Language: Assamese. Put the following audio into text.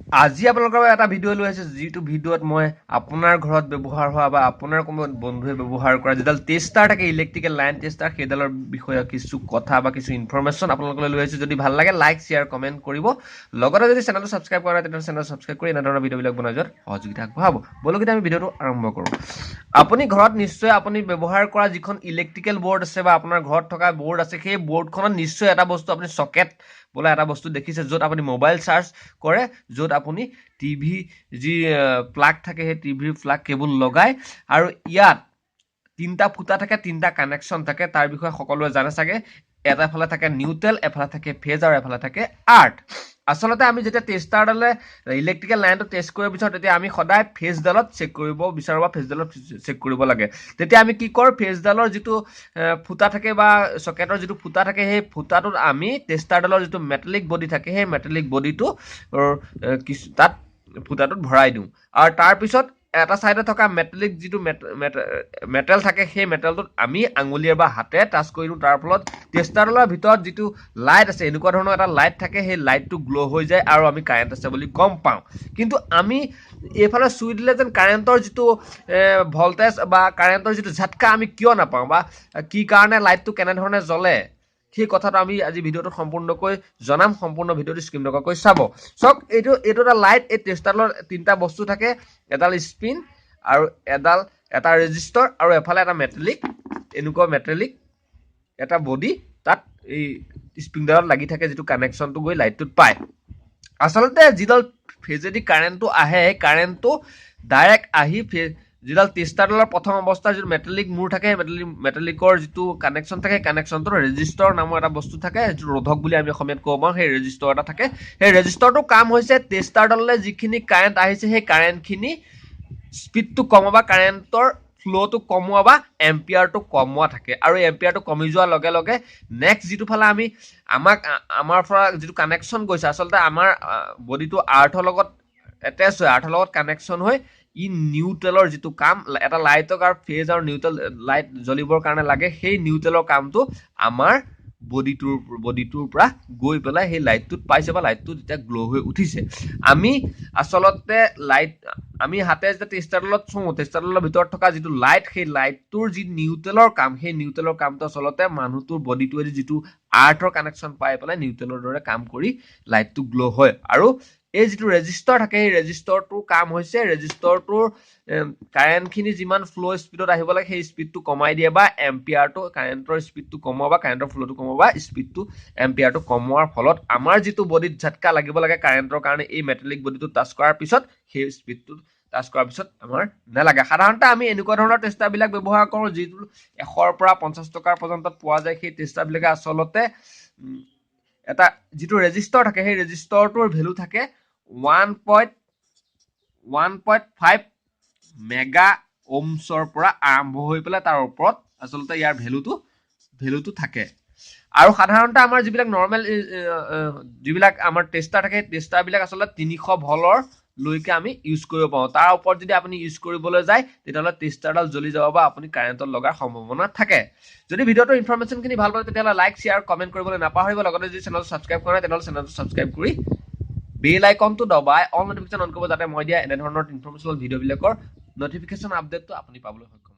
আজি আপোনালোকৰ এটা ভিডিঅ' লৈ আহিছে যিটো ভিডিঅ'ত মই আপোনাৰ ঘৰত ব্যৱহাৰ হোৱা বা আপোনাৰ কোনো বন্ধুৱে ব্যৱহাৰ কৰা যিডাল টেষ্টাৰ থাকে ইলেক্ট্ৰিকেল লাইন টেষ্টাৰ সেইডালৰ বিষয়ে কিছু কথা বা কিছু ইনফৰমেশ্যন আপোনালোকলৈ লৈ আহিছে যদি ভাল লাগে লাইক শ্বেয়াৰ কমেণ্ট কৰিব লগতে যদি চেনেলটো ছাবস্ক্ৰাইব কৰা নাই তেন্তে চেনেল ছাবস্ক্ৰাইব কৰি এনেধৰণৰ ভিডিঅ'বিলাক বনাই যোৱাত সহযোগিতা আগবঢ়াব বলক এতিয়া আমি ভিডিঅ'টো আৰম্ভ কৰোঁ আপুনি ঘৰত নিশ্চয় আপুনি ব্যৱহাৰ কৰা যিখন ইলেক্ট্ৰিকেল বৰ্ড আছে বা আপোনাৰ ঘৰত থকা বৰ্ড আছে সেই বৰ্ডখনত নিশ্চয় এটা বস্তু আপুনি চকেট বোলা এটা বস্তু দেখিছে য'ত আপুনি মোবাইল চাৰ্জ কৰে য'ত আপুনি টিভি যি প্লাগ থাকে সেই টিভিৰ প্লাগ কেবল লগায় আৰু ইয়াত তিনিটা ফুটা থাকে তিনিটা কানেকশ্যন থাকে তাৰ বিষয়ে সকলোৱে জানে চাগে এটা ফালে থাকে নিউট্ৰেল এফালে থাকে ফেজ আৰু এফালে থাকে আৰ্ট আচলতে আমি যেতিয়া টেষ্টাৰডালে ইলেক্ট্ৰিকেল লাইনটো টেষ্ট কৰিব বিচাৰোঁ তেতিয়া আমি সদায় ফেজডালত চেক কৰিব বিচাৰোঁ বা ফেজডালত চেক কৰিব লাগে তেতিয়া আমি কি কৰোঁ ফেজডালৰ যিটো ফুটা থাকে বা চকেটৰ যিটো ফুটা থাকে সেই ফুটাটোত আমি টেষ্টাৰডালৰ যিটো মেটালিক বডি থাকে সেই মেটালিক বডিটো তাত ফুটাটোত ভৰাই দিওঁ আৰু তাৰপিছত এটা চাইডে থকা মেটালিক যিটো মেটেল থাকে সেই মেটেলটোত আমি আঙুলিয়ে বা হাতে টাচ কৰি দিওঁ তাৰ ফলত টেষ্টাৰডালৰ ভিতৰত যিটো লাইট আছে এনেকুৱা ধৰণৰ এটা লাইট থাকে সেই লাইটটো গ্ল' হৈ যায় আৰু আমি কাৰেণ্ট আছে বুলি গম পাওঁ কিন্তু আমি এইফালে চুই দিলে যেন কাৰেণ্টৰ যিটো ভল্টেজ বা কাৰেণ্টৰ যিটো ঝাটকা আমি কিয় নাপাওঁ বা কি কাৰণে লাইটটো কেনেধৰণে জ্বলে সেই কথাটো আমি আজি ভিডিঅ'টোত সম্পূৰ্ণকৈ জনাম সম্পূৰ্ণ ভিডিঅ'টো স্কিপ নকৰাকৈ চাব চাওক এইটো এটা লাইট এই টেষ্টাৰৰ তিনিটা বস্তু থাকে এডাল স্পিন আৰু এটা ৰেজিষ্টৰ আৰু এফালে এটা মেটালিক এনেকুৱা মেটালিক এটা বডি তাত এই স্প্ৰিংডালত লাগি থাকে যিটো কানেকশ্যনটো গৈ লাইটটোত পায় আচলতে যিডাল ফেজেদি কাৰেণ্টটো আহে সেই কাৰেণ্টটো ডাইৰেক্ট আহি যিডাল টেষ্টাৰডালৰ প্ৰথম অৱস্থাৰ যিটো মেটালিক মূৰ থাকে মেটালিকৰ যিটো কানেকশ্যন থাকে কানেকশ্যনটো ৰেজিষ্টৰ নামৰ এটা বস্তু থাকে যিটো ৰোধক বুলি আমি অসমীয়াত ক'ব পাৰোঁ সেই ৰেজিষ্টৰ এটা থাকে সেই ৰেজিষ্টৰটোৰ কাম হৈছে টেষ্টাৰডাললৈ যিখিনি কাৰেণ্ট আহিছে সেই কাৰেণ্টখিনি স্পীডটো কমাবা কাৰেণ্টৰ ফ্ল'টো কমোৱা বা এম্পিয়াৰটো কমোৱা থাকে আৰু এম্পিয়াৰটো কমি যোৱাৰ লগে লগে নেক্সট যিটো ফালে আমাৰ পৰা যিটো কানেকশ্যন গৈছে আচলতে আমাৰ বডিটো আৰ্থৰ লগত এটেচ হয় আৰ্থৰ লগত কানেকশ্যন হৈ ই নিউট্ৰেলৰ যিটো কাম এটা লাইটক আৰু ফেজ আৰু নিউট্ৰেল লাইট জ্বলিবৰ কাৰণে লাগে সেই নিউট্ৰেলৰ কামটো আমাৰ বডিটোৰ পৰা গৈ পেলাই সেই লাইটটোত পাইছে বা লাইটটো যেতিয়া গ্ল' হৈ উঠিছে আমি আচলতে আমি হাতে যেতিয়া টেষ্টাৰডালত চুওঁ টেষ্টাৰডালৰ ভিতৰত থকা যিটো লাইট সেই লাইটটোৰ যি নিউট্ৰেলৰ কাম সেই নিউট্ৰেলৰ কামটো আচলতে মানুহটোৰ বডিটোৱেদি যিটো আৰ্থৰ কানেকশ্যন পাই পেলাই নিউট্ৰেলৰ দৰে কাম কৰি লাইটটো গ্ল' হয় আৰু এই যিটো ৰেজিষ্টৰ থাকে সেই ৰেজিষ্টৰটোৰ কাম হৈছে ৰেজিষ্টৰটোৰ কাৰেণ্টখিনি যিমান ফ্ল' স্পীডত আহিব লাগে সেই স্পীডটো কমাই দিয়ে বা এম্পিয়াৰটো কাৰেণ্টৰ স্পীডটো কমোৱা বা কাৰেণ্টৰ ফ্ল'টো কমোৱা বা স্পীডটো এম্পিয়াৰটো কমোৱাৰ ফলত আমাৰ যিটো বডিত ঝাটকা লাগিব লাগে কাৰেণ্টৰ কাৰণে এই মেটালিক বডিটো টাচ কৰাৰ পিছত সেই স্পীডটো টাচ কৰাৰ পিছত আমাৰ নালাগে সাধাৰণতে আমি এনেকুৱা ধৰণৰ টেষ্টাৰবিলাক ব্যৱহাৰ কৰোঁ যিটো 100ৰ পৰা 50 টকাৰ পৰ্যন্ত পোৱা যায় সেই টেষ্টাৰবিলাকে আচলতে এটা যিটো ৰেজিষ্টৰ থাকে সেই ৰেজিষ্টৰটোৰ ভেলু থাকে 1.5 মেগা ওমছৰ পৰা আৰম্ভ হৈ পেলাই তাৰ ওপৰত আচলতে ইয়াৰ ভেলুটো থাকে আৰু সাধাৰণতে আমাৰ যিবিলাক নৰ্মেল যিবিলাক আমাৰ টেষ্টাৰ থাকে টেষ্টাৰবিলাক আচলতে 300 ভলৰ লৈকে আমি ইউজ কৰিব পাৰোঁ তাৰ ওপৰত যদি আপুনি ইউজ কৰিবলৈ যায় তেতিয়াহ'লে টেষ্টাৰডাল জ্বলি যাব বা আপুনি কাৰেণ্টত লগাৰ সম্ভাৱনা থাকে যদি ভিডিঅ'টোৰ ইনফৰমেশ্যনখিনি ভাল পায় তেতিয়াহ'লে লাইক শ্বেয়াৰ কমেণ্ট কৰিবলৈ নাপাহৰিব লগতে যদি চেনেলটো ছাবস্ক্ৰাইব কৰা নাই তেনেহ'লে চেনেলটো ছাবস্ক্ৰাইব কৰি বেল আইকনটো দবাই অল নটিফিকেশ্যন অন কৰিব যাতে মই দিয়া এনেধৰণৰ ইনফৰমেশ্যনেল ভিডিঅ'বিলাকৰ নটিফিকেশ্যন আপডেটটো আপুনি পাবলৈ সক্ষম